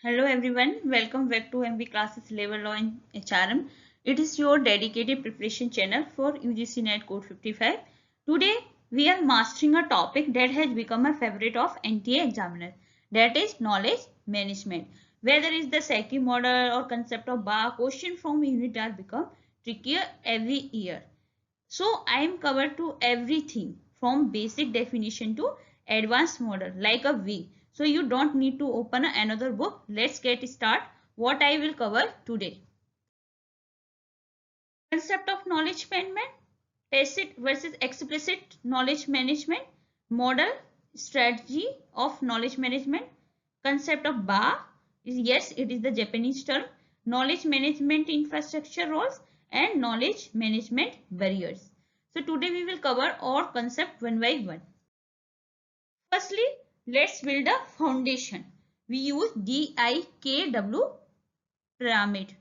Hello everyone, welcome back to MB Classes Level Law in HRM. It is your dedicated preparation channel for UGC NET Code 55. Today we are mastering a topic that has become a favorite of NTA examiners, that is knowledge management. Whether it's the Seki model or concept of BA, question from unit are become trickier every year. So I am covered to everything from basic definition to advanced model like a V. So you don't need to open another book. Let's get started. What I will cover today. Concept of knowledge management, tacit versus explicit knowledge management, model, strategy of knowledge management, concept of BA, yes, it is the Japanese term, knowledge management infrastructure roles and knowledge management barriers. So today we will cover all concept one by one. Firstly, let's build a foundation. We use DIKW pyramid.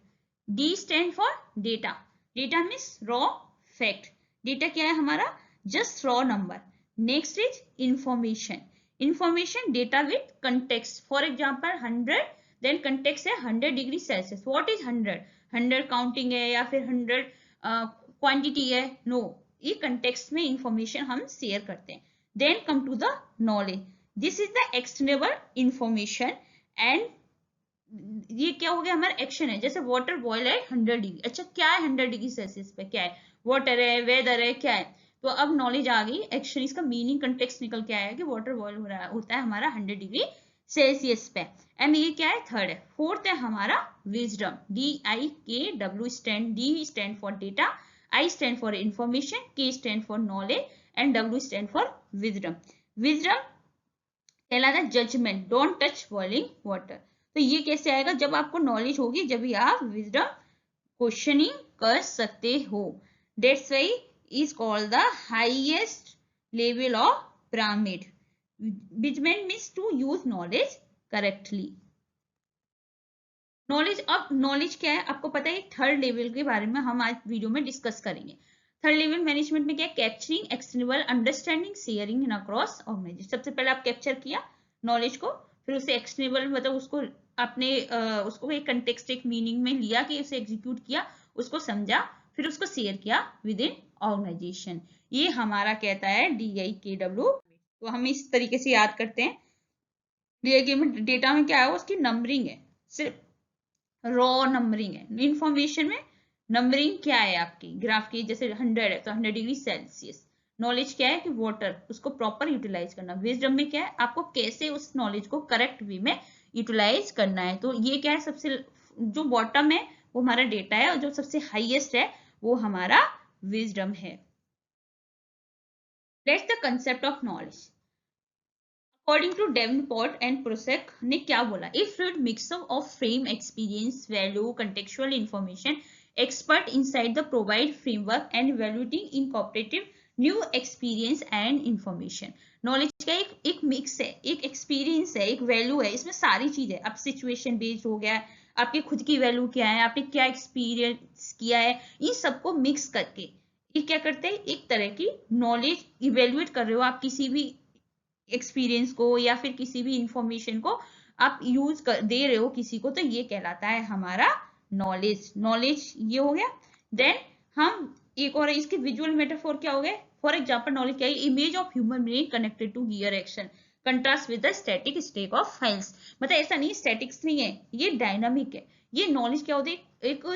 D stand for data. Data means raw fact. Data क्या है हमारा? Just raw number. Next is information. Information data with context. For example, 100. Then context है 100 degree Celsius. What is 100? 100 counting है या फिर 100 quantity है? No. ये context में information हम share करते हैं. Then come to the knowledge. This is the external information and ये क्या हो गया हमारा एक्शन है. जैसे वाटर बॉयल है 100 डिग्री. अच्छा क्या है 100 डिग्री सेल्सियस पे? क्या है? वाटर है, वेदर है, क्या है? तो अब नॉलेज आ गई. एक्शन इसका मीनिंग कंटेक्स्ट निकल के आया कि वाटर बॉयल हो रहा होता है हमारा 100 डिग्री सेल्सियस पे. एंड ये क्या है? थर्ड है. फोर्थ है हमारा wisdom. DIKW stand. D stand for data, I stand for information, K stand for knowledge and W stand for wisdom. Wisdom कहलाता है judgement. Don't touch boiling water. तो ये कैसे आएगा? जब आपको नॉलेज होगी जब भी आप विजडम क्वेश्चनिंग कर सकते हो. That's why is called the highest level of pyramid. Wisdom means to use knowledge correctly. Knowledge, अब नॉलेज क्या है आपको पता है. थर्ड लेवल के बारे में हम आज वीडियो में डिस्कस करेंगे. थर्ड लेवल मैनेजमेंट में क्या है? Capturing external understanding sharing in across organisation. सबसे पहले आप कैप्चर किया नॉलेज को, फिर उसे एक्सटर्नल मतलब उसको आपने उसको एक कंटेक्स्ट एक मीनिंग में लिया कि उसे एग्जीक्यूट किया, उसको समझा, फिर उसको शेयर किया विद इन ऑर्गेनाइजेशन. ये हमारा कहता है DIKW. तो हम इस तरीके से याद करते हैं. डेटा में क्या है? उसकी नंबरिंग है, सिर्फ रॉ नंबरिंग है. इंफॉर्मेशन में नंबरिंग क्या है आपकी ग्राफ की? जैसे 100 है तो 100 डिग्री सेल्सियस. नॉलेज क्या है? कि वाटर, उसको प्रॉपर यूटिलाइज करना. विजडम में क्या है? आपको कैसे उस नॉलेज को करेक्ट वे में यूटिलाइज करना है. तो ये क्या है? सबसे जो बॉटम है वो हमारा डेटा है और जो सबसे हाईएस्ट है वो हमारा विजडम है. Let's the concept of knowledge. According to Davenport and Prusak ने क्या बोला? A fluid mixture of frame experience, value, contextual information, expert inside the provide framework and evaluating incorporative new experience and information. Knowledge का एक mix है, एक experience है, एक value है. इसमें सारी चीज है. अब सिचुएशन बेस्ड हो गया, आपकी खुद की वैल्यू क्या है, आपने क्या एक्सपीरियंस किया है, इन सबको मिक्स करके ये क्या करते हैं? एक तरह की नॉलेज इवेल्युएट कर रहे हो आप. किसी भी एक्सपीरियंस को या फिर किसी भी इंफॉर्मेशन को आप यूज कर दे रहे हो किसी को, तो ये कहलाता है हमारा नॉलेज. नॉलेज ये हो गया. देन हम एक और इसके विजुअल मेटाफोर क्या हो गए? फॉर एग्जांपल नॉलेज क्या है? Image of human brain connected to gear action, contrast with the static state of files. मतलब ऐसा नहीं स्टैटिक्स नहीं है, ये डायनामिक है. ये नॉलेज क्या होती है? एक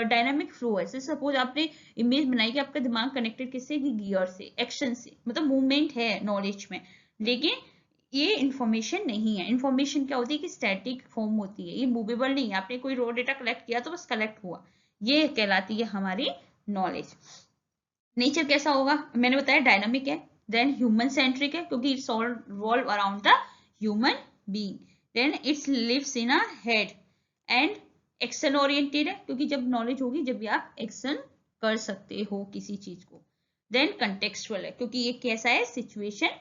डायनामिक फ्लो है. सपोज आपने इमेज बनाई कि आपका दिमाग कनेक्टेड किससे? गियर से, एक्शन से, मतलब मूवमेंट है नॉलेज में. लेकिन ये इंफॉर्मेशन नहीं है. इंफॉर्मेशन क्या होती है? कि स्टैटिक फॉर्म होती है, ये मूवेबल नहीं है. आपने कोई रॉ डेटा कलेक्ट किया तो बस कलेक्ट हुआ, ये कहलाती है हमारी नॉलेज. नेचर कैसा होगा? मैंने बताया डायनामिक है. देन ह्यूमन सेंट्रिक है क्योंकि it's all revolve around the human being. Then it's lives in a head. And action oriented है क्योंकि जब नॉलेज होगी जब भी आप एक्शन कर सकते हो किसी चीज को. देन कंटेक्सुअल है क्योंकि ये कैसा है? Situation.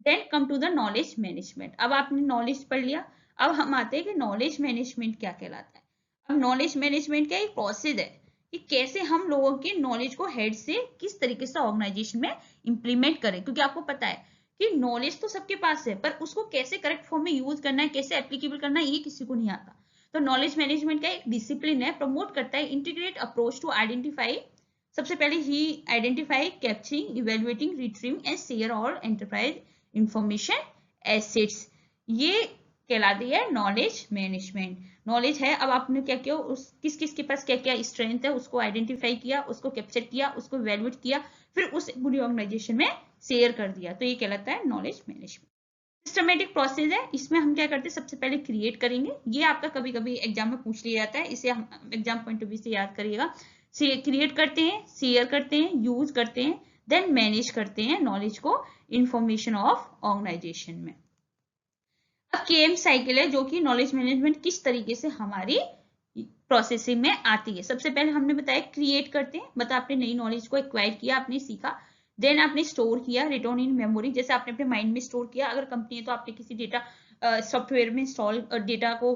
Then come to the knowledge management. अब आपने नॉलेज पढ़ लिया, अब हम आते हैं कि नॉलेज मैनेजमेंट क्या कहलाता है. अब नॉलेज मैनेजमेंट क्या एक प्रोसेस है कि कैसे हम लोगों के नॉलेज को हेड से किस तरीके से ऑर्गेनाइजेशन में इंप्लीमेंट करें. क्योंकि आपको पता है कि नॉलेज तो सबके पास है, पर उसको कैसे करेक्ट फॉर्म में यूज करना है, कैसे एप्लीकेबल करना है, ये किसी को नहीं आता। तो नॉलेज मैनेजमेंट का एक डिसिप्लिन है, प्रमोट करता है इंटीग्रेट अप्रोच टू आइडेंटिफाई, सबसे पहले ही identify, capturing, evaluating, retrieving and share all enterprise information assets, ये कहलाती है नॉलेज मैनेजमेंट। नॉलेज है, अब आपने क्या किया, उस किस किस के पास क्या क्या स्ट्रेंथ है उसको आइडेंटिफाई किया, उसको कैप्चर किया, उसको इवेल्युएट किया, फिर उस पूरी ऑर्गेनाइजेशन में शेयर कर दिया, तो ये कहलाता है नॉलेज मैनेजमेंट। सिस्टमेटिक प्रोसेस है, इसमें हम क्या करते हैं, सबसे पहले क्रिएट करेंगे, ये आपका कभी कभी एग्जाम में पूछ लिया जाता है, इसे हम एग्जाम पॉइंट ऑफ व्यू से याद करिएगा। क्रिएट करते हैं, शेयर करते हैं, यूज करते हैं, देन मैनेज करते हैं नॉलेज को इंफॉर्मेशन ऑफ ऑर्गेनाइजेशन में। अब केएम साइकिल है, जो कि नॉलेज मैनेजमेंट किस तरीके से हमारी प्रोसेसिंग में आती है। सबसे पहले हमने बताया क्रिएट करते हैं, मतलब आपने नई नॉलेज को एक्वायर किया, आपने सीखा, देन आपने स्टोर किया, रिटर्न इन मेमोरी, जैसे आपने अपने माइंड में स्टोर किया, अगर कंपनी है तो आपने किसी डेटा सॉफ्टवेयर में इंस्टॉल डेटा को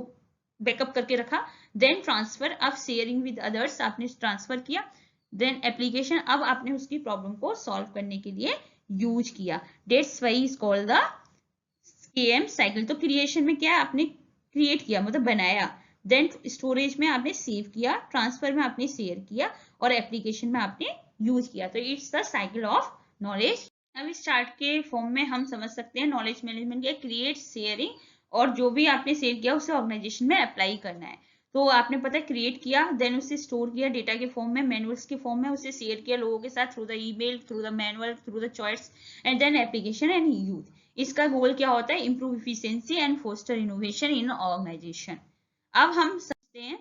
बैकअप करके रखा, देन ट्रांसफर, अब शेयरिंग विद अदर्स, आपने ट्रांसफर किया, देन एप्लीकेशन, अब आपने उसकी प्रॉब्लम को सॉल्व करने के लिए यूज किया, that's why is called the KM cycle. तो क्रिएशन में क्या है, आपने क्रिएट किया मतलब बनाया, देन स्टोरेज में आपने सेव किया, ट्रांसफर में आपने शेयर किया, और एप्लीकेशन में आपने यूज किया, तो it's the cycle of knowledge. अब इस चार्ट के फॉर्म में हम समझ सकते हैं नॉलेज मैनेजमेंट के क्रिएट, शेयरिंग, और जो भी आपने सेव किया उसे ऑर्गेनाइजेशन में अप्लाई करना है। तो आपने पता क्रिएट किया, देन उसे स्टोर किया डेटा के फॉर्म में, मैनुअल्स के फॉर्म में, उसे शेयर किया लोगों के साथ through the email, through the manual, through the choice, and then application and use. इसका गोल क्या होता है, improve efficiency and foster innovation in organisation. अब हम समझते हैं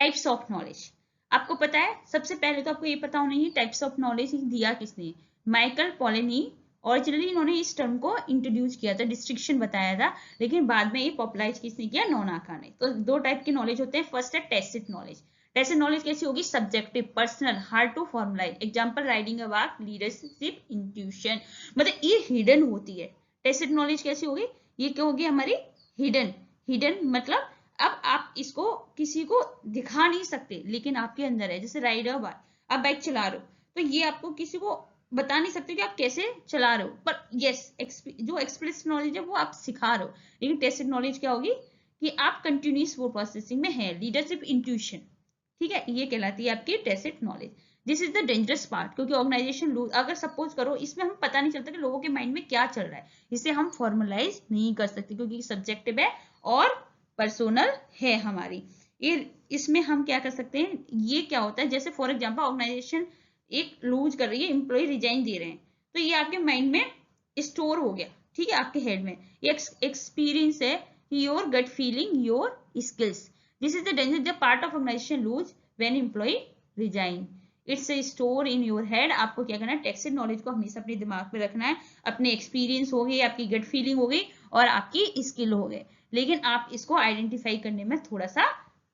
टाइप्स ऑफ नॉलेज। आपको पता है, सबसे पहले तो आपको ये पता होना चाहिए टाइप्स ऑफ नॉलेज दिया किसने, माइकल पोलिनी। ओरिजिनली इन्होंने इस टर्म को इंट्रोड्यूस किया था, डिस्ट्रिक्शन बताया था, लेकिन बाद में ये पॉपुलराइज किसने किया, नोनाका ने। तो दो टाइप की नॉलेज होते हैं, फर्स्ट है टैसिट नॉलेज। टैसिट नॉलेज कैसी होगी, subjective, personal, hard to formalise, example riding about leadership, intuition, मतलब ये हिडन होती है। टैसिट नॉलेज कैसी होगी, ये क्या होगी हमारी हिडन। हिडन मतलब अब आप इसको किसी को दिखा नहीं सकते, लेकिन आपके अंदर है, जैसे राइडर बाइक, आप बाइक चला रहे हो, तो ये आपको किसी को बता नहीं सकते कि आप कैसे चला रहे हो, पर यस जो एक्सप्रेस नॉलेज है वो आप सिखा रहे हो। लेकिन टेसिट नॉलेज क्या होगी कि आप कंटिन्यूस वो प्रोसेसिंग में है, लीडरशिप, इंट्यूशन, ठीक है, ये कहलाती है आपकी tacit knowledge. This is the dangerous part, क्योंकि ऑर्गेनाइजेशन अगर सपोज करो इसमें हम पता नहीं चलता कि लोगों के माइंड में क्या चल रहा है, इसे हम फॉर्मलाइज नहीं कर सकते, क्योंकि सब्जेक्टिव है और पर्सोनल है हमारी। ये इसमें हम क्या कर सकते हैं, ये क्या होता है, जैसे फॉर एग्जांपल ऑर्गेनाइजेशन एक लूज कर रही है, एम्प्लॉय रिजाइन दे रहे हैं, तो ये आपके माइंड में स्टोर हो गया, ठीक है, आपके हेड में ये एक्सपीरियंस है, your gut feeling, your skills. This is the danger the part of organisation lose when employ resign, it's a store in your head. आपको क्या करना है, टेक्स्ट नॉलेज को हमेशा अपने दिमाग में रखना है, अपने एक्सपीरियंस हो गए, आपकी गट फीलिंग हो गई, और आपकी स्किल हो गए, लेकिन आप इसको आइडेंटिफाई करने में थोड़ा सा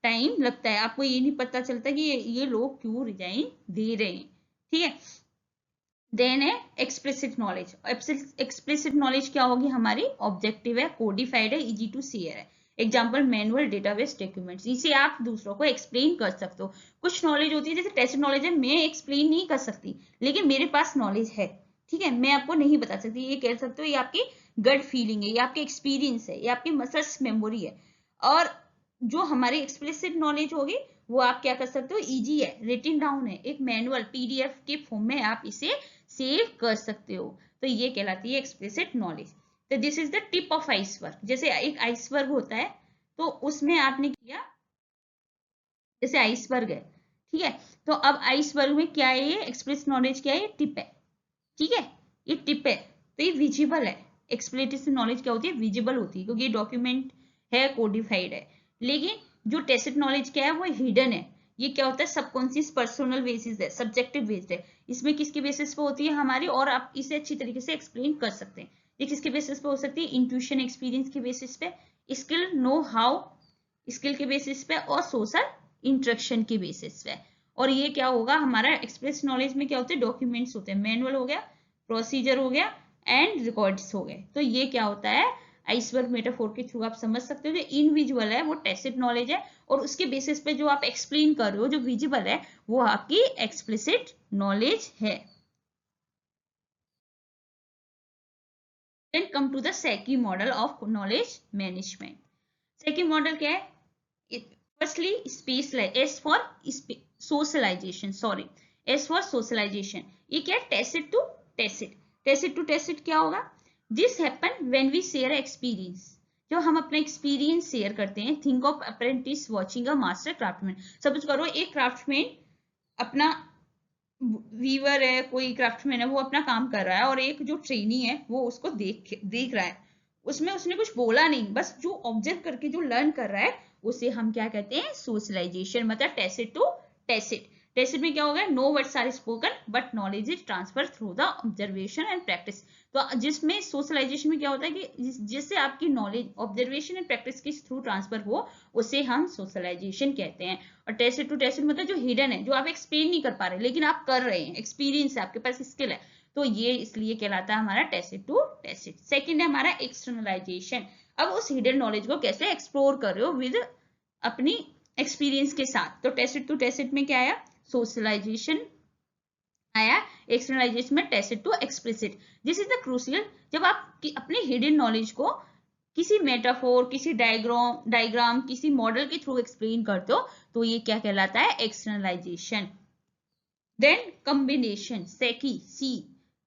टाइम लगता है, आपको ये नहीं पता चलता कि ये लोग क्यों रिजाइन दे रहे हैं, ठीक है। देन है एक्सप्लिसिट नॉलेज। एक्सप्लिसिट नॉलेज क्या होगी हमारी, ऑब्जेक्टिव है, कोडिफाइड है, इजी टू शेयर है, एग्जाम्पल मैनुअल, डेटाबेस, डॉक्यूमेंट्स, इसे आप दूसरों को एक्सप्लेन कर सकते हो। कुछ नॉलेज होती है जैसे टेस्ट नॉलेज है, मैं एक्सप्लेन नहीं कर सकती, लेकिन मेरे पास नॉलेज है, ठीक है, मैं आपको नहीं बता सकती, ये कह सकते हो ये आपकी गट फीलिंग है, ये आपके एक्सपीरियंस है, ये आपकी मसल्स मेमोरी है। और जो हमारी एक्सप्लिसिट नॉलेज होगी वो आप क्या कर सकते हो, इजी है, रिटन डाउन है, एक मैनुअल पीडीएफ के फॉर्म में आप इसे सेव कर सकते हो, तो ये कहलाती है एक्सप्लिसिट नॉलेज। तो this is the tip of iceberg, जैसे एक आइसबर्ग होता है, तो उसमें आपने किया, जैसे आइसबर्ग है, ठीक है, तो अब आइसबर्ग में क्या है, ये एक्सप्लिसिट नॉलेज क्या है, ये टिप है, ठीक है, ये टिप है, तो ये विजिबल है। एक्सप्लिसिट नॉलेज क्या होती है, विजिबल होती है, क्योंकि ये डॉक्यूमेंट है, कोडिफाइड है। लेकिन जो टेसिट नॉलेज क्या है, वो हिडन है, ये क्या होता है, सबकॉन्शियस, पर्सनल बेसिस है, सब्जेक्टिव बेस्ड है, इसमें किसके बेसिस पे होती है हमारी, और आप इसे अच्छी तरीके से एक्सप्लेन कर सकते हैं। ये किसके बेसिस पे हो सकती है, इंट्यूशन, एक्सपीरियंस के बेसिस पे, स्किल, नो हाउ, स्किल के बेसिस पे, और सोशल इंटरेक्शन के बेसिस पे। और ये क्या होगा हमारा एक्सप्रेस नॉलेज में क्या होते हैं, डॉक्यूमेंट्स होते हैं, मैनुअल हो गया, प्रोसीजर हो गया, एंड रिकॉर्ड्स हो गए। तो ये क्या होता है, आइसबर्ग मेटाफोर के थ्रू आप समझ सकते हो, जो इनविजुअल है वो टैसिट नॉलेज है, और उसके बेसिस पे जो आप एक्सप्लेन कर रहे हो, जो विजिबल है, वो आपकी एक्सप्लिसिट नॉलेज है। Then come to the SECI model of knowledge management. SECI model क्या है? Firstly space, S for socialisation, sorry, S for socialisation. ये क्या है? Tacit to tacit. Tacit to tacit क्या होगा? This happen when we share experience, जो हम अपना एक्सपीरियंस शेयर करते हैं। Think of apprentice watching a master craftsman. Suppose करो एक क्राफ्टमैन अपना वीवर है, कोई क्राफ्टमैन है, वो अपना काम कर रहा है और एक जो ट्रेनी है वो उसको देख रहा है। उसमें उसने कुछ बोला नहीं, बस जो ऑब्जर्व करके जो लर्न कर रहा है उसे हम क्या कहते हैं? सोशलाइजेशन, मतलब टेसिट टू टेसिट। टेसिट में क्या होगा? No words are spoken but knowledge is transfer through the observation and practice. तो जिसमें सोशलाइजेशन में क्या होता है कि जिससे आपकी नॉलेज ऑब्जर्वेशन एंड प्रैक्टिस के थ्रू ट्रांसफर हो, उसे हम सोशलाइजेशन कहते हैं। और टेसिट टू टेसिट मतलब जो हिडन है, जो आप एक्सप्लेन नहीं कर पा रहे लेकिन आप कर रहे हैं, एक्सपीरियंस है, आपके पास स्किल है, तो ये इसलिए कहलाता है हमारा टेसिट टू टेसिट। सेकंड है हमारा एक्सटर्नलाइजेशन। अब उस हिडन नॉलेज को कैसे एक्सप्लोर कर रहे हो विद अपनी एक्सपीरियंस के साथ। तो टेसिट टू टेसिट में क्या आया? सोशलाइजेशन आया। एक्सटर्नलाइजेशन में tacit to explicit. This is the crucial, जब आप अपने हिडन नॉलेज को किसी मेटाफोर, किसी डायग्राम, किसी मॉडल के थ्रू एक्सप्लेन करते हो, तो ये क्या कहलाता है? Externalization. Then combination, SECI C,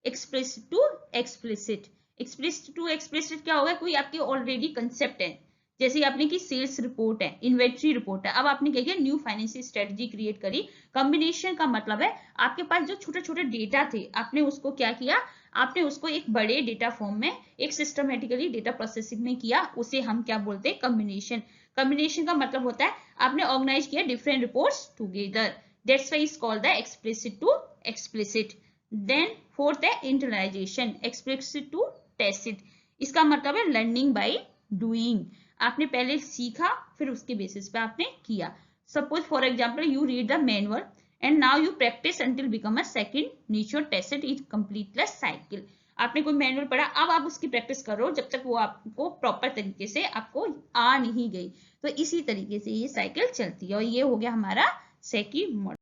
explicit to explicit. Explicit to explicit क्या होगा? कोई आपकी ऑलरेडी कंसेप्ट है, जैसे आपने की सेल्स रिपोर्ट है, इन्वेंट्री रिपोर्ट है, अब आपने क्या किया? न्यू फाइनेंशियल स्ट्रेटजी क्रिएट करी। कॉम्बिनेशन का मतलब है आपके पास जो छोटे छोटे डेटा थे, आपने उसको क्या किया? आपने उसको एक बड़े डेटा फॉर्म में एक सिस्टमेटिकली डेटा प्रोसेसिंग में किया, उसे हम क्या बोलते हैं? कॉम्बिनेशन। कॉम्बिनेशन का मतलब होता है आपने ऑर्गेनाइज किया different reports together, that's why is called the explicit to explicit. Then fourth है इंटरनलाइजेशन, एक्सप्लिसिट टू टेसिट। इसका मतलब है लर्निंग बाय डूइंग। आपने पहले सीखा, फिर उसके बेसिस पे आपने किया। Suppose for example you read the manual and now you practice until become a second nature, tacit is completeless cycle. आपने कोई मैनुअल पढ़ा, अब आप उसकी प्रैक्टिस कर रहे हो जब तक वो आपको प्रॉपर तरीके से आपको आ नहीं गई। तो इसी तरीके से ये साइकिल चलती है, और ये हो गया हमारा सेकी मॉडल।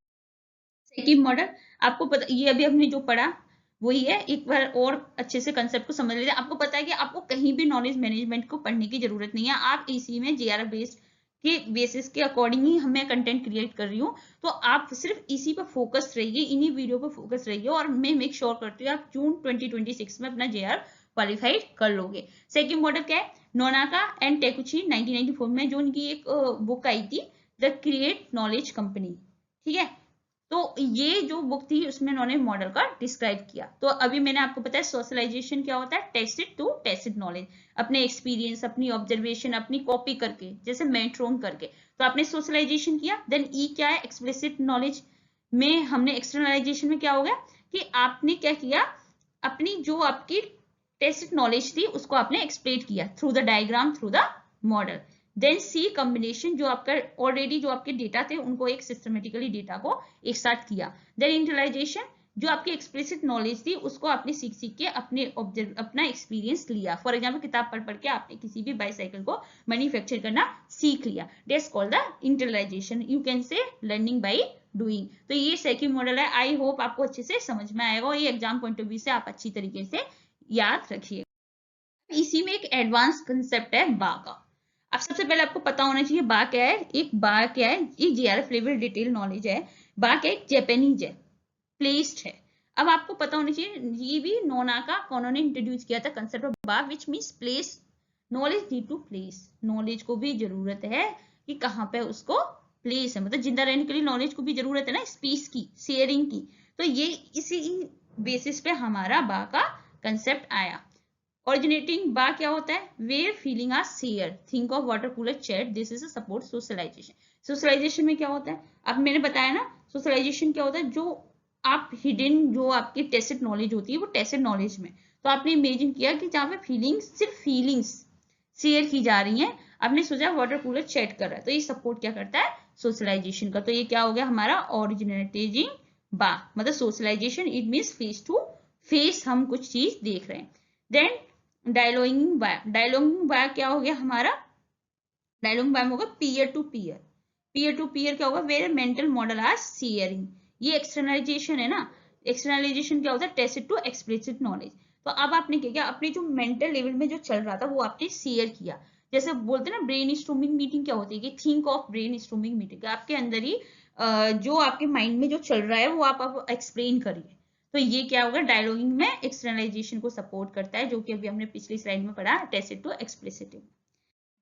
सेकी मॉडल आपको पता, ये अभी हमने जो पढ़ा वही है, एक बार और अच्छे से कंसेप्ट को समझ लीजिए। आपको पता है कि आपको कहीं भी नॉलेज मैनेजमेंट को पढ़ने की जरूरत नहीं है, आप इसी में जेआरएफ बेस्ड के बेसिस के अकॉर्डिंग ही मैं कंटेंट क्रिएट कर रही हूँ, तो आप सिर्फ इसी पर फोकस रहिए, इन्हीं वीडियो पर फोकस रहिए, और मैं मेक श्योर करती हूँ आप जून 2026 में अपना जेआरएफ क्वालिफाइड कर लोगे। सेकंड मॉडल क्या है? नोनाका एंड टेकुची 1994 में जो उनकी एक बुक आई थी, द क्रिएट नॉलेज कंपनी, ठीक है। तो ये जो बुक थी उसमें उन्होंने मॉडल का डिस्क्राइब किया। तो अभी मैंने आपको बताया सोशलाइजेशन क्या होता है? टेसिट टू टेसिट नॉलेज, अपने एक्सपीरियंस, अपनी ऑब्जर्वेशन, अपनी कॉपी करके, जैसे मेट्रोन करके, तो आपने सोशलाइजेशन किया। देन ई क्या है? एक्सप्लिसिट नॉलेज में हमने एक्सटर्नलाइजेशन में क्या हो गया कि आपने क्या किया? अपनी जो आपकी टेसिट नॉलेज थी उसको आपने एक्सप्लेन किया through the diagram, through the model. Then C combination, जो आपका ऑलरेडी जो आपके डेटा थे उनको एक सिस्टमेटिकली डेटा को एक साथ किया। देन इंटरलाइजेशन, जो आपकी एक्सप्लिसिट नॉलेज थी उसको आपने सीख सीख के अपना एक्सपीरियंस लिया। फॉर एग्जाम्पल किताब पढ़ पढ़ के आपने किसी भी बाईसाइकिल को मैन्युफैक्चर करना सीख लिया, that's called the internalization. You can say learning by doing. तो ये सेकंड मॉडल है। आई होप आपको अच्छे से समझ में आएगा, और ये एग्जाम पॉइंट ऑफ व्यू से आप अच्छी तरीके से याद रखिए। इसी में एक एडवांस कंसेप्ट है बा का। अब सबसे पहले आपको पता होना चाहिए बा क्या है। एक बा क्या है? एक जेआरएफ लेवल डिटेल नॉलेज है। बा क्या? एक जापानीज है, प्लेस्ड है। अब आपको पता होना चाहिए, ये भी नोनाका कोनो ने इंट्रोड्यूस किया था concept of ba, which means place. Knowledge need to place, knowledge को भी जरूरत है कि कहाँ पे उसको प्लेस है, मतलब जिंदा रहने के लिए नॉलेज को भी जरूरत है ना, स्पेस की, शेयरिंग की। तो ये इसी बेसिस पे हमारा बा का कंसेप्ट आया। ओरिजिनेटिंग बा क्या होता है? Where feeling are share, think of water cooler chat, this is a support socialisation. Socialisation में क्या होता है? अब मैंने बताया ना, सोशलाइजेशन क्या होता है? जो आप हिडन, जो आपकी टेसिट नॉलेज होती है वो टेसिट नॉलेज में, तो आपने इमेजिन किया कि जहाँ पे फीलिंग्स, सिर्फ फीलिंग्स शेयर की जा रही हैं, आपने सोचा वाटर कूलर चैट कर रहा है, तो ये सपोर्ट क्या करता है? सोशलाइजेशन का। तो ये क्या हो गया हमारा? ओरिजिनेटिंग बा, मतलब socialisation it means face to face हम कुछ चीज देख रहे हैं। Then dialoguing ba, dialoguing ba क्या हो गया हमारा? डायलॉगिंग बाय होगा peer to peer. Peer to peer क्या होगा? Where mental model are sharing. ये एक्सटर्नलाइजेशन है ना। एक्सटर्नलाइजेशन क्या होता है? Tacit to explicit knowledge. तो अब आपने क्या किया, अपने जो मेंटल लेवल में जो चल रहा था वो आपने शेयर किया। जैसे बोलते हैं ना ब्रेन स्टॉर्मिंग मीटिंग क्या होती है, कि think of brain storming meeting, आपके अंदर ही जो आपके माइंड में जो चल रहा है वो आप एक्सप्लेन करिए। तो ये क्या होगा, डायलॉगिंग में एक्सटर्नलाइजेशन को सपोर्ट करता है, जो कि अभी हमने पिछली स्लाइड में पढ़ा, टैसिट टू एक्सप्लिसिट।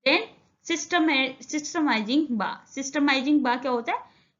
देन सिस्टमाइजिंग बा, सिस्टमाइजिंग बा क्या होता है,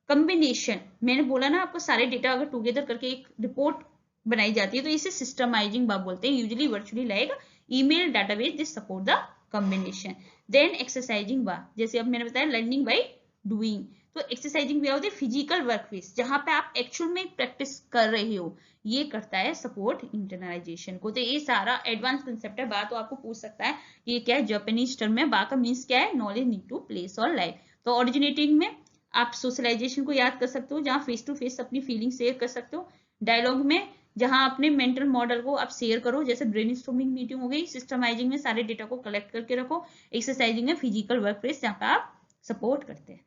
कॉम्बिनेशन। मैंने बोला ना आपको, सारे डेटा अगर टुगेदर करके एक रिपोर्ट बनाई जाती है तो इसे सिस्टमाइजिंग बा बोलते हैं, usually virtually like email database this support the combination. Then exercising ba, जैसे अब मैंने बताया लर्निंग बाई डूइंग, तो एक्सरसाइजिंग भी होती है फिजिकल वर्कप्लेस, जहां पे आप एक्चुअल में प्रैक्टिस कर रहे हो, ये करता है सपोर्ट इंटरनलाइजेशन को। तो ये सारा एडवांस कंसेप्ट है। बात तो आपको पूछ सकता है ये क्या है, जापानीज टर्म में बा का मीन्स क्या है, नॉलेज नीड टू प्लेस और लाइफ। तो ओरिजिनेटिंग में आप सोशलाइजेशन को याद कर सकते हो, जहां फेस टू फेस अपनी फीलिंग शेयर कर सकते हो। डायलॉग में जहां अपने मेंटल मॉडल को आप शेयर करो, जैसे ब्रेनस्टॉर्मिंग मीटिंग हो गई। सिस्टमाइजिंग में सारे डेटा को कलेक्ट करके रखो। एक्सरसाइजिंग में फिजिकल वर्क प्लेस जहाँ पे आप सपोर्ट करते हैं।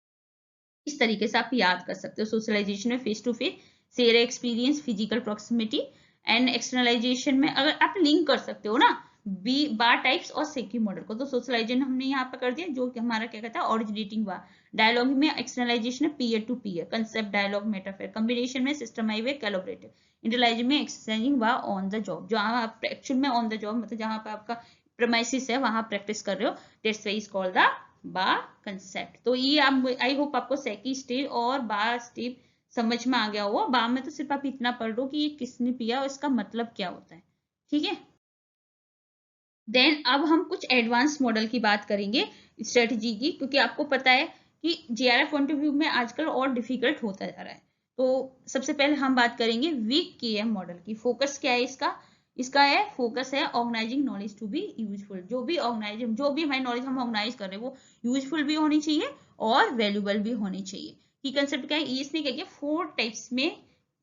इस तरीके से आप याद कर सकते हो। सोशलाइजेशन में face to face share experience, physical proximity, and externalization में अगर आप लिंक कर सकते हो ना बी बार टाइप्स और सेकी मॉडल को, तो सोशलाइजेशन हमने यहाँ पे कर दिया, जो कि हमारा क्या कहता है ओरिजिनेटिंग बार। डायलॉग में एक्सटर्नलाइजेशन है peer to peer, concept dialogue metaphor, combination में सिस्टमाइज कोलैबोरेटिव, इंटरलाइजिंग में exercising ba on the job, जहाँ आप एक्चुअल में ऑन द जॉब मतलब जहाँ पे आपका प्रेमाइसिस है वहां प्रैक्टिस कर रहे हो, that's why is called the बा कंसेप्ट। तो ये आप, आई होप आपको सेकी स्टेप और बा स्टेप समझ में आ गया होगा। बा में तो सिर्फ आप इतना पढ़ लो कि ये किसने पिया और इसका मतलब क्या होता है, ठीक है। देन अब हम कुछ एडवांस मॉडल की बात करेंगे स्ट्रेटजी की, क्योंकि आपको पता है कि जेआरएफ पॉइंट ऑफ व्यू में आजकल और डिफिकल्ट होता जा रहा है। तो सबसे पहले हम बात करेंगे वीक केएम मॉडल की। फोकस क्या है इसका, इसका है फोकस है organising knowledge to be useful. जो भी हमारी नॉलेज हम ऑर्गेनाइज कर रहे हैं वो यूजफुल भी होनी चाहिए और वैल्यूबल भी होनी चाहिए। की कंसेप्ट क्या है, इसने क्या किया 4 टाइप्स में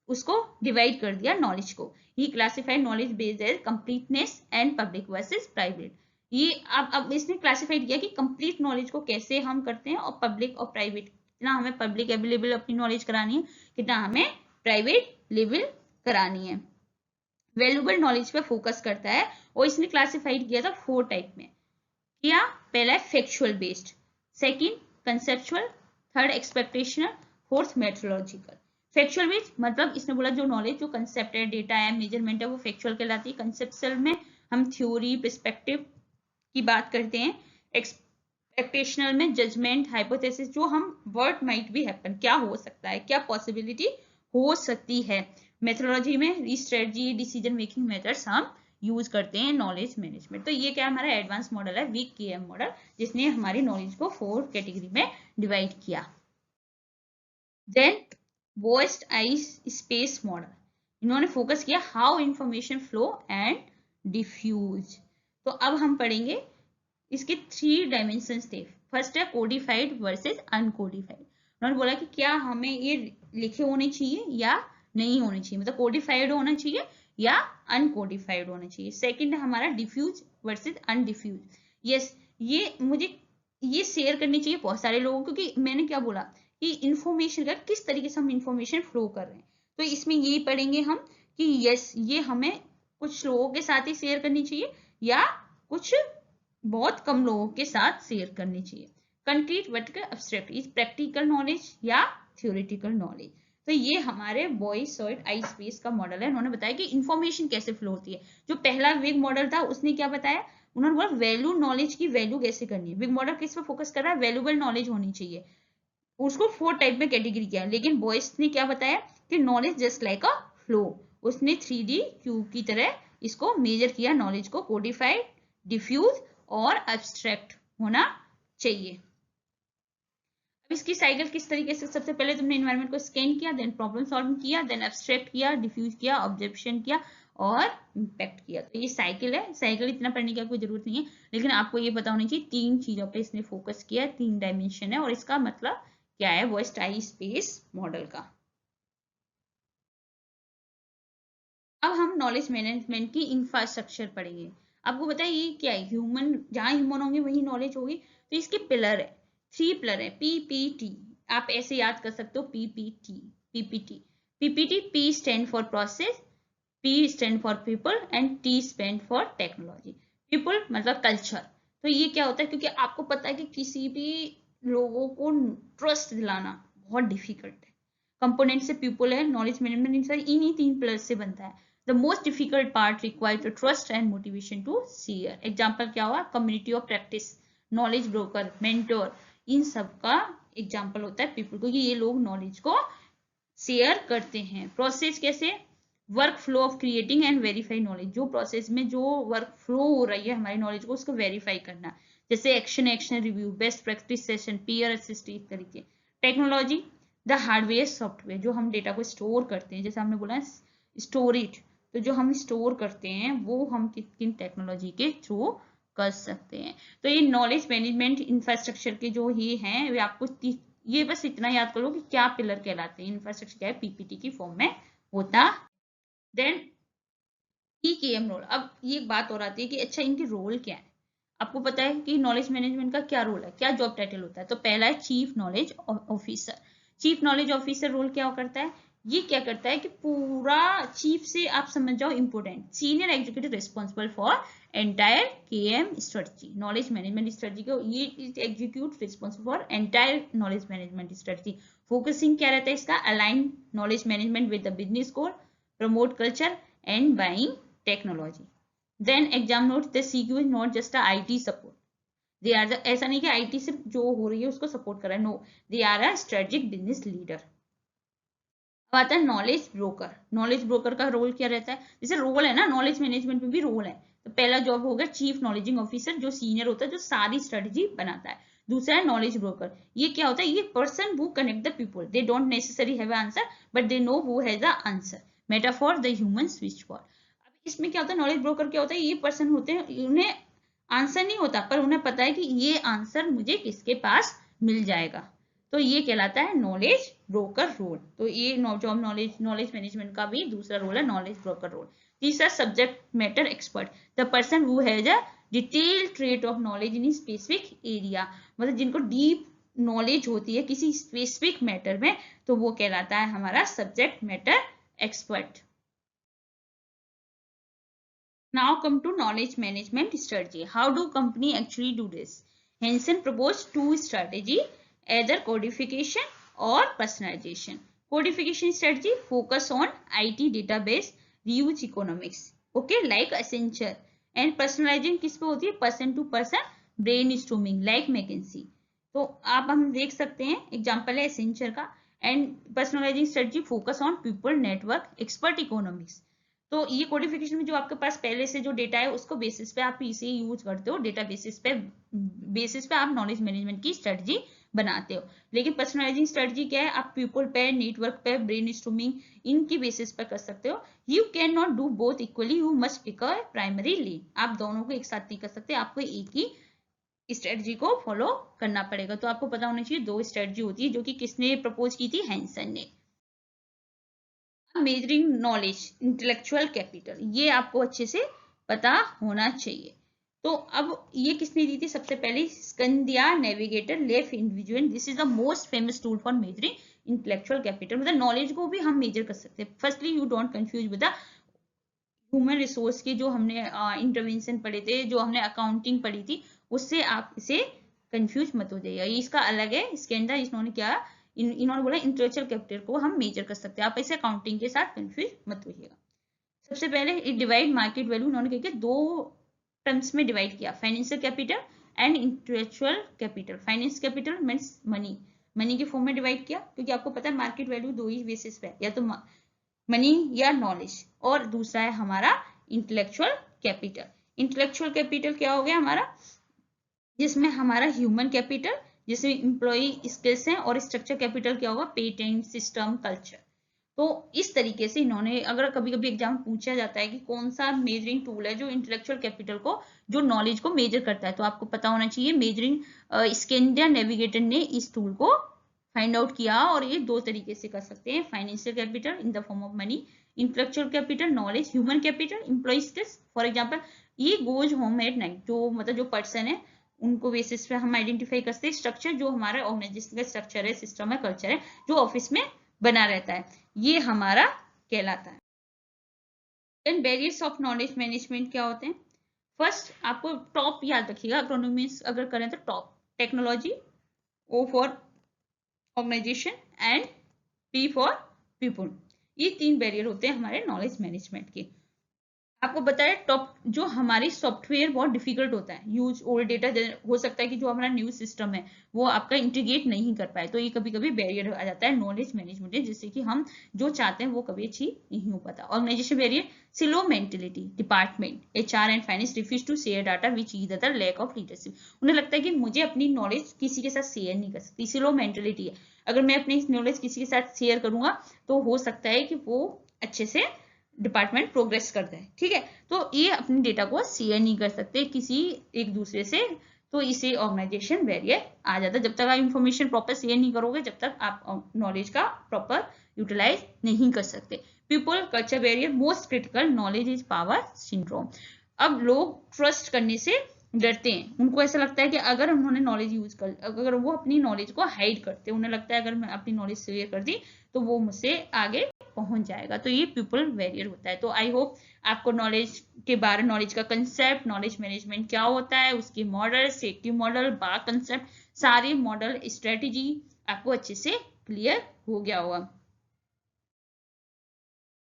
उसको डिवाइड कर दिया नॉलेज को। He classified knowledge based as completeness and public versus private. ये अब इसने क्लासिफाइड किया कि कंप्लीट नॉलेज को कैसे हम करते हैं और पब्लिक और प्राइवेट, कितना हमें पब्लिक अवेलेबल अपनी नॉलेज करानी है, कितना हमें प्राइवेट लेवल करानी है। वैल्यूबल नॉलेज पे फोकस करता है और इसने क्लासिफाइड किया था 4 टाइप में किया। पहला है factual based, second conceptual, third expectational, fourth methodological. Factual based मतलब इसने बोला जो नॉलेज जो कंसेप्ट है, डेटा है, मेजरमेंट है, वो फैक्चुअल कहलाती है। कंसेप्चुअल में हम थ्योरी पर्सपेक्टिव की बात करते हैं। एक्सपेक्टेशनल में जजमेंट, हाइपोथेसिस, जो हम व्हाट माइट बी हैपन, क्या हो सकता है, क्या पॉसिबिलिटी हो सकती है। मेथोलॉजी में स्ट्रेटजी, डिसीजन मेकिंग मेथड्स हम यूज करते हैं नॉलेज मैनेजमेंट। तो ये क्या हमारा एडवांस मॉडल है, वीक केएम मॉडल, जिसने हमारी नॉलेज को 4 कैटेगरी में डिवाइड किया। Then Boisot's I space model, इन्होंने फोकस किया how information flow and diffuse. तो अब हम पढ़ेंगे इसके 3 डायमेंशन थे। फर्स्ट है कोडिफाइड वर्सेस अनकोडिफाइड। उन्होंने बोला कि क्या हमें ये लिखे होने चाहिए या नहीं होने चाहिए, मतलब कोडिफाइड होना चाहिए या अनकोडिफाइड होना चाहिए। सेकंड है हमारा डिफ्यूज वर्सेस अनडिफ्यूज। यस, ये मुझे ये शेयर करनी चाहिए बहुत सारे लोगों को, क्योंकि मैंने क्या बोला कि इंफॉर्मेशन का किस तरीके से हम इंफॉर्मेशन फ्लो कर रहे हैं। तो इसमें ये पढ़ेंगे हम कि यस ये हमें कुछ लोगों के साथ ही शेयर करनी चाहिए या कुछ बहुत कम लोगों के साथ शेयर करनी चाहिए। Concrete vertical abstract is practical knowledge या थ्योरेटिकल नॉलेज। तो ये हमारे बॉयसॉइड आई स्पेस का मॉडल है। उन्होंने बताया कि इंफॉर्मेशन कैसे फ्लो होती है। जो पहला विग मॉडल था उसने क्या बताया, उन्होंने बोला वैल्यू नॉलेज की वैल्यू कैसे करनी है। विग मॉडल किस पे फोकस कर रहा है, वैल्यूबल नॉलेज होनी चाहिए। उसको 4 टाइप में कैटेगरी किया। लेकिन बॉयस ने क्या बताया कि knowledge just like a flow. उसने 3D क्यूब की तरह इसको मेजर किया नॉलेज को, कोडिफाइड, डिफ्यूज और एब्स्ट्रैक्ट होना चाहिए। अब इसकी साइकिल किस तरीके से, सबसे पहले तुमने एनवायरनमेंट को स्कैन किया, देन प्रॉब्लम सॉल्व किया, देन एब्स्ट्रैक्ट किया, डिफ्यूज किया, ऑब्जर्वेशन किया और इम्पैक्ट किया। तो ये साइकिल है। साइकिल इतना पढ़ने की कोई जरूरत नहीं है, लेकिन आपको ये पता होनी चाहिए 3 चीजों पे इसने फोकस किया, 3 डायमेंशन है और इसका मतलब क्या है वॉइस्ड आई स्पेस मॉडल का। अब हम नॉलेज मैनेजमेंट की इंफ्रास्ट्रक्चर पढ़ेंगे। आपको बताइए ये क्या है, ह्यूमन, जहां ह्यूमन होंगे वही नॉलेज होगी। तो इसके पिलर है, 3 पिलर है। पीपीटी, आप ऐसे याद कर सकते हो, PPT, PPT, PPT, P stand for process, P stand for people and T stand for technology. People मतलब कल्चर। तो ये क्या होता है, क्योंकि आपको पता है कि किसी भी लोगों को ट्रस्ट दिलाना बहुत डिफिकल्ट है। कंपोनेंट से पीपल है, नॉलेज मैनेजमेंट इन्हीं 3 पिलर से बनता है। The most difficult part require trust and motivation to share. Example क्या हुआ, community of practice, knowledge broker, mentor, इन सब का एग्जाम्पल होता है पीपल, क्योंकि ये लोग नॉलेज को शेयर करते हैं। प्रोसेस कैसे, work flow of creating and verify knowledge, जो प्रोसेस में जो वर्क फ्लो हो रही है हमारी नॉलेज को, उसको वेरीफाई करना, जैसे action review, best practice session, peer assist, इस तरीके। टेक्नोलॉजी, द हार्डवेयर सॉफ्टवेयर, जो हम डेटा को स्टोर करते हैं, जैसे हमने बोला स्टोरेज, तो जो हम स्टोर करते हैं वो हम किन टेक्नोलॉजी के थ्रू कर सकते हैं। तो ये नॉलेज मैनेजमेंट इंफ्रास्ट्रक्चर के जो ये हैं, वे आपको ये बस इतना याद करो कि क्या पिलर कहलाते हैं। इंफ्रास्ट्रक्चर क्या है, पीपीटी की फॉर्म में होता। Then EKM role. अब ये एक बात और आती है कि अच्छा इनकी रोल क्या है। आपको पता है कि नॉलेज मैनेजमेंट का क्या रोल है, क्या जॉब टाइटल होता है। तो पहला है chief knowledge officer. Chief knowledge officer role क्या करता है, ये क्या करता है कि पूरा चीफ से आप समझ जाओ important, senior executive responsible for entire KM strategy, knowledge management strategy को ये execute responsible for entire knowledge management strategy. Focusing क्या रहता है इसका, align knowledge management with the business goal, promote culture and buying technology. Then exam note, the CQ is not just IT support, they are ऐसा नहीं कि IT सिर्फ जो हो रही है उसको सपोर्ट कर रहा है, no, they are a strategic business leader. अब आता है नॉलेज ब्रोकर। नॉलेज ब्रोकर का रोल क्या रहता है, जैसे रोल है ना नॉलेज मैनेजमेंट में भी रोल है, तो पहला जॉब होगा चीफ नॉलेजिंग ऑफिसर, जो सीनियर होता है, जो सारी स्ट्रेटेजी बनाता है। दूसरा है नॉलेज ब्रोकर, ये क्या होता है, ये person who connect the people, they don't necessary have answer but they know who has the answer, metaphor the human switch board. अब इसमें क्या होता है, नॉलेज ब्रोकर क्या होता है, ये पर्सन होते हैं, उन्हें आंसर नहीं होता पर उन्हें पता है कि ये आंसर मुझे किसके पास मिल जाएगा, तो ये कहलाता है नॉलेज ब्रोकर रोल। तो ये जॉब नॉलेज मैनेजमेंट का भी दूसरा रोल है, नॉलेज ब्रोकर रोल। तीसरा subject matter expert, the person who has a detail trait of knowledge in specific area, मतलब जिनको डीप नॉलेज होती है किसी स्पेसिफिक मैटर में, तो वो कहलाता है हमारा subject matter expert. Now come to knowledge management strategy. How do company actually do this? Hansen proposed two strategy, either codification or personalization. Codification strategy focus on IT database, reuse economics. Okay, like Accenture. And personalization किस पे होती है, person to person brainstorming like McKinsey. तो आप हम देख सकते हैं एग्जाम्पल है Accenture का। And personalising strategy focus on people network expert economics. तो ये कोडिफिकेशन में जो आपके पास पहले से जो डेटा है उसको बेसिस पे आप इसे यूज करते हो, डेटा बेसिस पे आप नॉलेज मैनेजमेंट की स्ट्रेटजी बनाते हो। लेकिन पर्सनलाइजिंग स्ट्रेटजी क्या है, आप पीपल पे, नेटवर्क पे, ब्रेनस्टॉर्मिंग, इनकी बेसिस पे कर सकते हो। You can not do both equally, you must pick a primary lead. आप दोनों को एक साथ नहीं कर सकते, आपको एक ही स्ट्रेटजी को फॉलो करना पड़ेगा। तो आपको पता होना चाहिए दो स्ट्रेटजी होती है, जो कि किसने प्रपोज की थी, हैंसन ने। मेजरिंग नॉलेज इंटेलेक्चुअल कैपिटल, ये आपको अच्छे से पता होना चाहिए। तो अब ये किसने दी थी, सबसे पहले Skandia navigator Leif individual. This is the most famous tool for measuring intellectual capital, मतलब नॉलेज को भी हम मेजर कर सकते हैं। Firstly you don't confuse with the human resource की जो हमने इंटरवेंशन पढ़े थे, जो हमने अकाउंटिंग पढ़ी थी, उससे आप इसे कंफ्यूज मत हो जाइए। इसका अलग है, इसके अंदर इन्होंने क्या इन्होंने बोला इंटेलेक्चुअल कैपिटल को हम मेजर कर सकते हैं, आप इसे अकाउंटिंग के साथ कंफ्यूज मत होइएगा। सबसे पहले डिवाइड मार्केट वैल्यू, इन्होंने क्या किया, दो टर्म्स में डिवाइड किया, financial capital and intellectual capital. Finance capital means money, money के फॉर्म में डिवाइड किया, क्योंकि आपको पता है मार्केट वैल्यू दो ही बेसिस पे, या तो मनी या नॉलेज, और दूसरा है हमारा इंटेलेक्चुअल कैपिटल। इंटेलेक्चुअल कैपिटल क्या हो गया हमारा, जिसमें हमारा ह्यूमन कैपिटल, जिसमें एम्प्लॉय स्किल्स हैं, और स्ट्रक्चर कैपिटल क्या होगा, पेटेंट, सिस्टम, कल्चर। तो इस तरीके से इन्होंने, अगर कभी कभी एग्जाम पूछा जाता है कि कौन सा मेजरिंग टूल है जो इंटेलेक्चुअल कैपिटल को, जो नॉलेज को मेजर करता है, तो आपको पता होना चाहिए मेजरिंग स्कैंडिया नेविगेटर ने इस टूल को फाइंड आउट किया। और ये दो तरीके से कर सकते हैं, financial capital in the form of money, intellectual capital knowledge, human capital employ skills. For example ये गोज होम एट नाइट, जो मतलब जो पर्सन है उनको बेसिस पे हम आइडेंटिफाई करते हैं। स्ट्रक्चर जो हमारा ऑर्गेनाइजेशन का स्ट्रक्चर है, सिस्टम है, कल्चर है, जो ऑफिस में बना रहता है, ये हमारा कहलाता है। Then barriers of knowledge management क्या होते हैं? फर्स्ट आपको टॉप याद रखिएगा, एक्रोनिम्स अगर करें तो top technology, O for organisation and P for people. ये 3 बैरियर होते हैं हमारे नॉलेज मैनेजमेंट के। आपको बताया टॉप जो हमारी सॉफ्टवेयर बहुत डिफिकल्ट होता है यूज, ओल्ड डेटा हो सकता है कि जो हमारा न्यू सिस्टम है वो आपका इंटीग्रेट नहीं कर पाए, तो ये कभी कभी बैरियर आ जाता है नॉलेज मैनेजमेंट में, जिससे कि हम जो चाहते हैं वो कभी अचीव नहीं हो पाता। Organisation barrier, silo mentality, department HR and finance refuse to share data which is the lack of leadership. उन्हें लगता है कि मुझे अपनी नॉलेज किसी के साथ शेयर नहीं कर सकती, सिलो मेंटेलिटी है। अगर मैं अपनी नॉलेज किसी के साथ शेयर करूंगा तो हो सकता है कि वो अच्छे से डिपार्टमेंट प्रोग्रेस करता है, ठीक है। तो ये अपने डेटा को शेयर नहीं कर सकते किसी एक दूसरे से, तो इसे ऑर्गेनाइजेशन बैरियर आ जाता है। जब तक आप इंफॉर्मेशन प्रॉपर शेयर नहीं करोगे, जब तक आप नॉलेज का प्रॉपर यूटिलाइज नहीं कर सकते। People culture barrier, most critical, knowledge is power syndrome. अब लोग ट्रस्ट करने से डरते हैं, उनको ऐसा लगता है कि अगर उन्होंने नॉलेज यूज कर, अगर वो अपनी नॉलेज को हाइड करते हैं, उन्हें लगता है अगर मैं अपनी नॉलेज शेयर कर दी तो वो मुझसे आगे पहुंच जाएगा, तो ये पीपल बैरियर होता है। तो आई होप आपको नॉलेज के बारे, नॉलेज का कंसेप्ट, नॉलेज मैनेजमेंट क्या होता है, उसके मॉडल, सेफ्टी मॉडल, बा कंसेप्ट, सारे मॉडल, स्ट्रेटेजी आपको अच्छे से क्लियर हो गया होगा।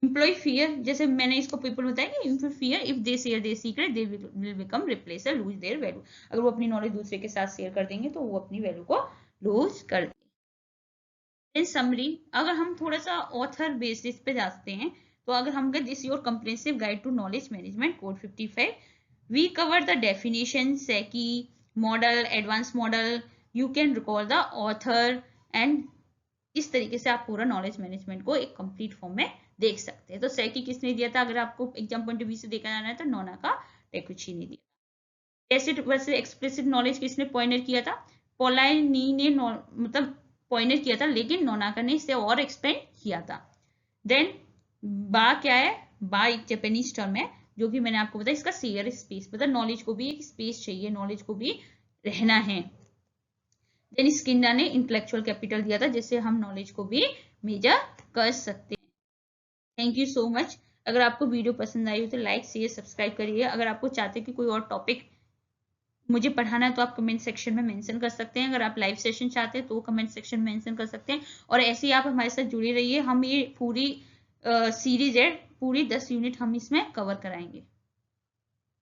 एम्प्लॉय फियर, जैसे मैंने इसको पीपल बताया कि employ fear, if they share their secret they will become replacer, lose their value. अगर वो अपनी नॉलेज दूसरे के साथ शेयर कर देंगे तो वो अपनी वैल्यू को लूज कर देंगे। इन समरी, अगर हम थोड़ा सा ऑथर बेसिस पे जाते हैं, तो अगर हम कहें this your comprehensive guide to knowledge management code 55, we cover the definition, SECI model, advance model, you can recall the author, and इस तरीके से आप पूरा नॉलेज मैनेजमेंट को एक कंप्लीट फॉर्म में देख सकते हैं। तो सेकी किसने दिया था, अगर आपको एग्जाम पॉइंट ऑफ व्यू से देखा जाना है तो नोनाका टेकुची ने दिया। टैसिट वर्सेस एक्सप्लिसिट नॉलेज किसने पॉइंटर किया था, पोलाइनी ने मतलब पॉइंटर किया था, लेकिन नोनाका ने इसे और एक्सप्लेन किया था। देन बा क्या है, बा एक जापानीज टर्म है जो कि मैंने आपको बताया, इसका शेयर स्पेस, मतलब नॉलेज को भी एक स्पेस चाहिए, नॉलेज को भी रहना है। देन स्किनर ने इंटेलेक्चुअल कैपिटल दिया था, जिससे हम नॉलेज को भी मेजर कर सकते हैं। Thank you so much. अगर आपको वीडियो पसंद आई हो तो लाइक शेयर सब्सक्राइब करिए। अगर आपको चाहते हैं कि कोई और टॉपिक मुझे पढ़ाना है तो आप कमेंट सेक्शन में मेंशन कर सकते हैं। अगर आप लाइव सेशन चाहते हैं तो कमेंट सेक्शन में मेंशन कर सकते हैं। और ऐसे ही आप हमारे साथ जुड़े रहिए, हम ये पूरी सीरीज है, पूरी 10 यूनिट हम इसमें कवर कराएंगे।